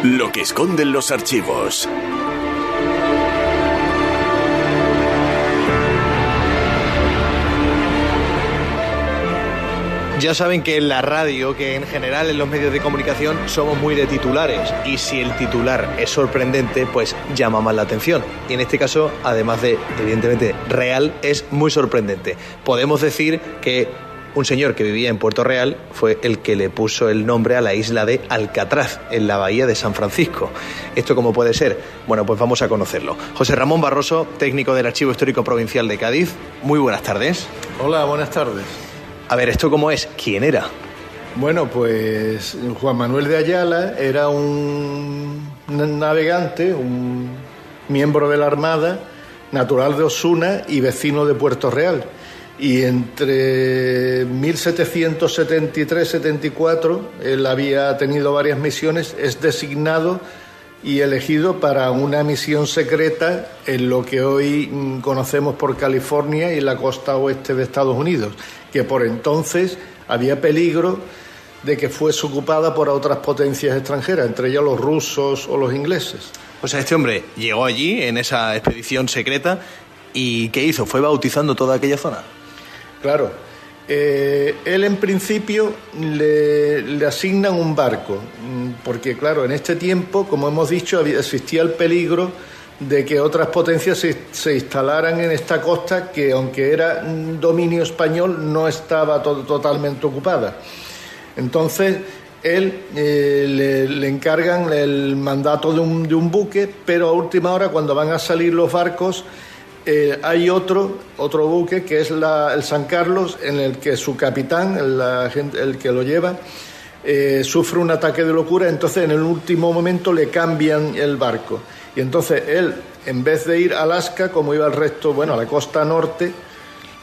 Lo que esconden los archivos. Ya saben que en la radio, que en general en los medios de comunicación somos muy de titulares, y si el titular es sorprendente, pues llama más la atención. Y en este caso, además de evidentemente real, es muy sorprendente. Podemos decir que un señor que vivía en Puerto Real fue el que le puso el nombre a la isla de Alcatraz, en la bahía de San Francisco. ¿Esto cómo puede ser? Bueno, pues vamos a conocerlo. José Ramón Barroso, técnico del Archivo Histórico Provincial de Cádiz. Muy buenas tardes. Hola, buenas tardes. A ver, ¿esto cómo es? ¿Quién era? Bueno, pues Juan Manuel de Ayala era un navegante, un miembro de la Armada, natural de Osuna y vecino de Puerto Real. Y entre 1773-74 él había tenido varias misiones, es designado y elegido para una misión secreta en lo que hoy conocemos por California y la costa oeste de Estados Unidos, que por entonces había peligro de que fuese ocupada por otras potencias extranjeras, entre ellas los rusos o los ingleses. O sea, este hombre llegó allí en esa expedición secreta y ¿qué hizo? ¿Fue bautizando toda aquella zona? Claro, él en principio le asignan un barco, porque claro, en este tiempo, como hemos dicho, existía el peligro de que otras potencias se instalaran en esta costa que, aunque era un dominio español, no estaba totalmente ocupada. Entonces, él le encargan el mandato de un buque, pero a última hora, cuando van a salir los barcos, hay otro buque que es el San Carlos, en el que su capitán, el que lo lleva, sufre un ataque de locura. Entonces en el último momento le cambian el barco y entonces él, en vez de ir a Alaska como iba el resto, a la costa norte,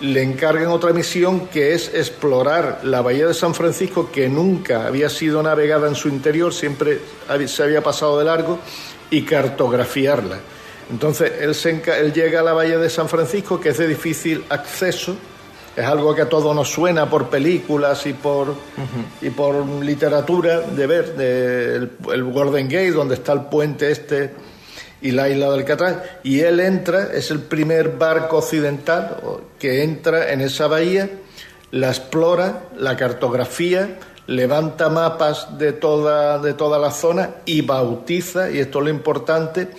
le encargan otra misión, que es explorar la bahía de San Francisco, que nunca había sido navegada en su interior, siempre se había pasado de largo, y cartografiarla. Entonces él llega a la bahía de San Francisco, que es de difícil acceso, es algo que a todos nos suena por películas y por literatura de ver, el Golden Gate, donde está el puente este y la isla de Alcatraz, y él entra, es el primer barco occidental que entra en esa bahía, la explora, la cartografía, levanta mapas de toda la zona y bautiza, y esto es lo importante,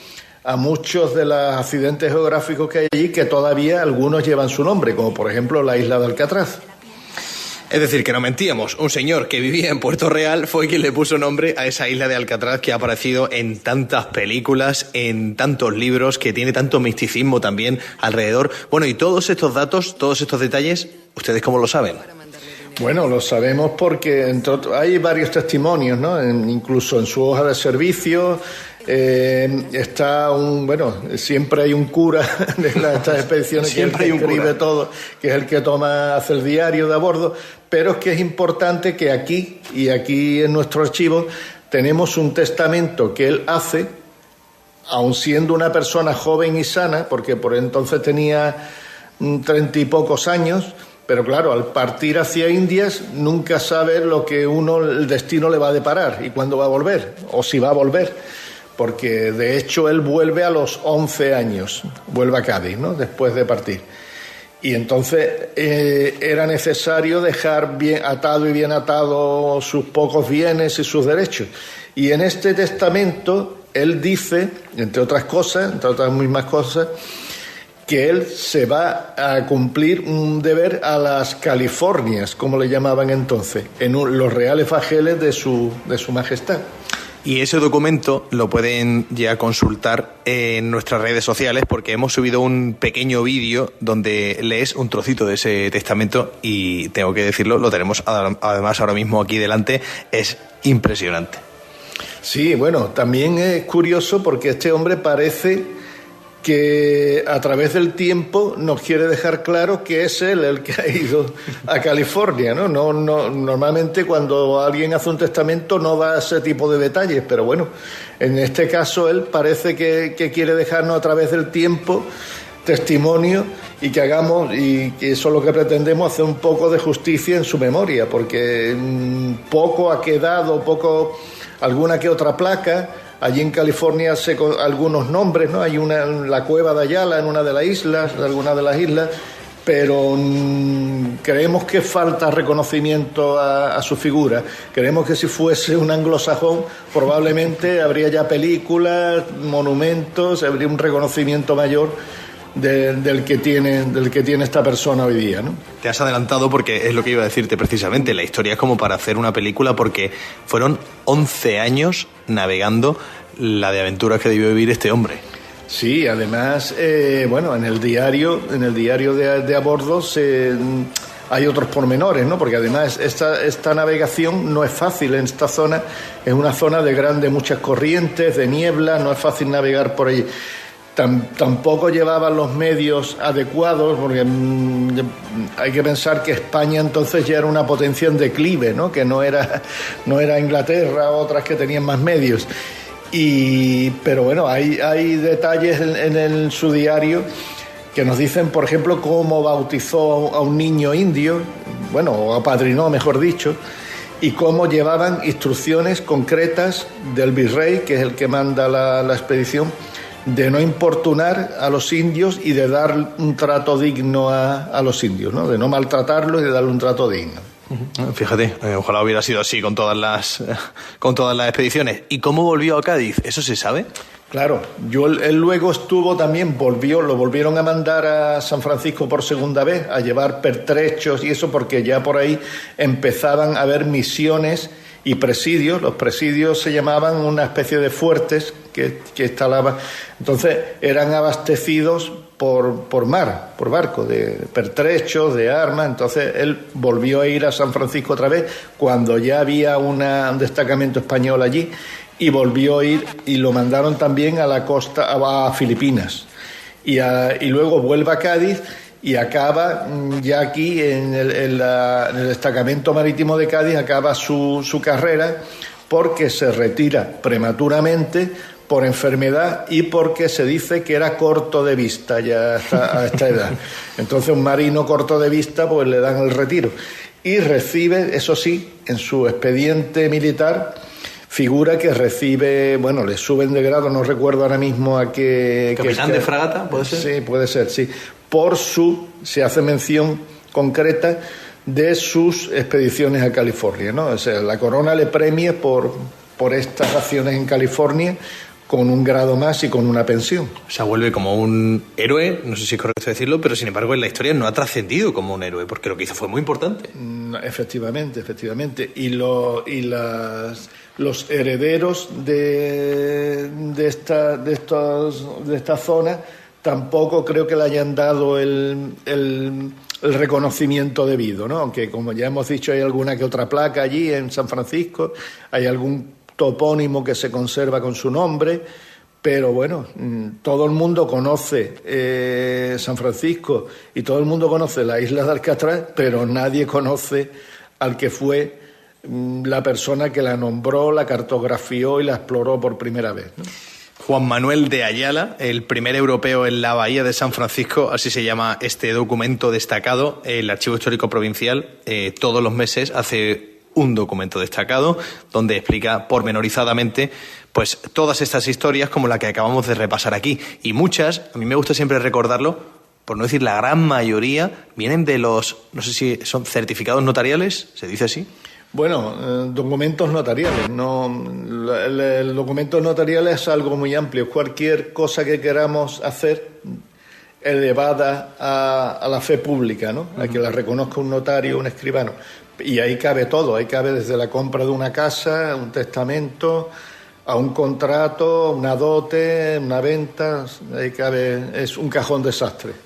a muchos de los accidentes geográficos que hay allí, que todavía algunos llevan su nombre, como por ejemplo la isla de Alcatraz. Es decir, que no mentíamos, un señor que vivía en Puerto Real fue quien le puso nombre a esa isla de Alcatraz, que ha aparecido en tantas películas, en tantos libros, que tiene tanto misticismo también alrededor. Bueno, y todos estos datos, todos estos detalles, ¿ustedes cómo lo saben? Bueno, lo sabemos porque hay varios testimonios, ¿no? Incluso en su hoja de servicio está siempre hay un cura de estas expediciones que escribe todo, que es el que hace el diario de a bordo, pero es que es importante que aquí en nuestro archivo tenemos un testamento que él hace, aun siendo una persona joven y sana, porque por entonces tenía 30 y pocos años. Pero claro, al partir hacia Indias nunca sabe lo que el destino le va a deparar y cuándo va a volver, o si va a volver, porque de hecho él vuelve a los 11 años, vuelve a Cádiz, ¿no?, después de partir. Y entonces era necesario dejar bien atado sus pocos bienes y sus derechos. Y en este testamento él dice, entre otras mismas cosas, que él se va a cumplir un deber a las Californias, como le llamaban entonces, en los reales bajeles de su majestad. Y ese documento lo pueden ya consultar en nuestras redes sociales, porque hemos subido un pequeño vídeo donde lees un trocito de ese testamento y tengo que decirlo, lo tenemos además ahora mismo aquí delante, es impresionante. Sí, bueno, también es curioso porque este hombre parece que a través del tiempo nos quiere dejar claro que es él el que ha ido a California, ¿no? No, normalmente cuando alguien hace un testamento no da ese tipo de detalles, pero bueno, en este caso él parece que quiere dejarnos a través del tiempo testimonio y que hagamos, y que eso es lo que pretendemos, hacer un poco de justicia en su memoria, porque poco ha quedado, alguna que otra placa. Allí en California algunos nombres, ¿no? Hay la cueva de Ayala en una de las islas, pero creemos que falta reconocimiento a su figura. Creemos que si fuese un anglosajón probablemente habría ya películas, monumentos, habría un reconocimiento mayor del que tiene esta persona hoy día, ¿no? Te has adelantado porque es lo que iba a decirte precisamente. La historia es como para hacer una película, porque fueron 11 años navegando la de aventuras que debió vivir este hombre. Sí, además, en el diario de a bordo hay otros pormenores, ¿no? Porque además esta navegación no es fácil en esta zona. Es una zona de muchas corrientes, de niebla, no es fácil navegar por allí. Tampoco llevaban los medios adecuados, porque hay que pensar que España entonces ya era una potencia en declive, ¿no? Que no era Inglaterra, otras que tenían más medios. Pero bueno, hay detalles en su diario que nos dicen, por ejemplo, cómo bautizó a un niño indio, o apadrinó, mejor dicho, y cómo llevaban instrucciones concretas del virrey, que es el que manda la expedición, de no importunar a los indios y de dar un trato digno a los indios, ¿no? De no maltratarlos y de darle un trato digno. Fíjate, ojalá hubiera sido así con todas las expediciones. ¿Y cómo volvió a Cádiz? ¿Eso se sabe? Claro, él luego lo volvieron a mandar a San Francisco por segunda vez, a llevar pertrechos y eso, porque ya por ahí empezaban a haber misiones y presidios. Los presidios se llamaban una especie de fuertes que instalaban. Entonces eran abastecidos por mar, por barco, de pertrechos, de armas. Entonces él volvió a ir a San Francisco otra vez cuando ya había un destacamento español allí, y volvió a ir, y lo mandaron también a la costa, a Filipinas, y luego vuelve a Cádiz y acaba ya aquí en el destacamento marítimo de Cádiz. Acaba su carrera porque se retira prematuramente por enfermedad y porque se dice que era corto de vista ya a esta edad. Entonces un marino corto de vista pues le dan el retiro, y recibe, eso sí, en su expediente militar figura que recibe, le suben de grado, no recuerdo ahora mismo a qué... ¿Capitán de fragata, puede ser? Sí, puede ser, sí. Se hace mención concreta de sus expediciones a California, ¿no? O sea, la corona le premia por estas acciones en California con un grado más y con una pensión. O sea, vuelve como un héroe, no sé si es correcto decirlo, pero sin embargo en la historia no ha trascendido como un héroe, porque lo que hizo fue muy importante. Efectivamente. Y los herederos de esta zona tampoco creo que le hayan dado el reconocimiento debido, ¿no? Aunque, como ya hemos dicho, hay alguna que otra placa allí en San Francisco, hay algún topónimo que se conserva con su nombre, pero todo el mundo conoce San Francisco y todo el mundo conoce la isla de Alcatraz, pero nadie conoce al que fue la persona que la nombró, la cartografió y la exploró por primera vez, ¿no? Juan Manuel de Ayala, el primer europeo en la bahía de San Francisco, así se llama este documento destacado. El Archivo Histórico Provincial todos los meses hace un documento destacado donde explica pormenorizadamente pues todas estas historias como la que acabamos de repasar aquí. Y muchas, a mí me gusta siempre recordarlo, por no decir la gran mayoría, vienen de los, no sé si son certificados notariales, ¿se dice así? Documentos notariales. El documento notarial es algo muy amplio. Cualquier cosa que queramos hacer elevada a la fe pública, ¿no? A que la reconozca un notario, un escribano. Y ahí cabe todo. Ahí cabe desde la compra de una casa, un testamento, a un contrato, una dote, una venta. Ahí cabe, es un cajón desastre.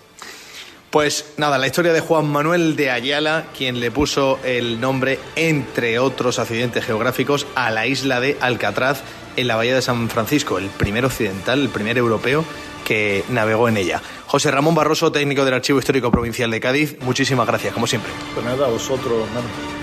Pues nada, la historia de Juan Manuel de Ayala, quien le puso el nombre, entre otros accidentes geográficos, a la isla de Alcatraz en la bahía de San Francisco, el primer occidental, el primer europeo que navegó en ella. José Ramón Barroso, técnico del Archivo Histórico Provincial de Cádiz, muchísimas gracias, como siempre. Pues nada, a vosotros, hermano.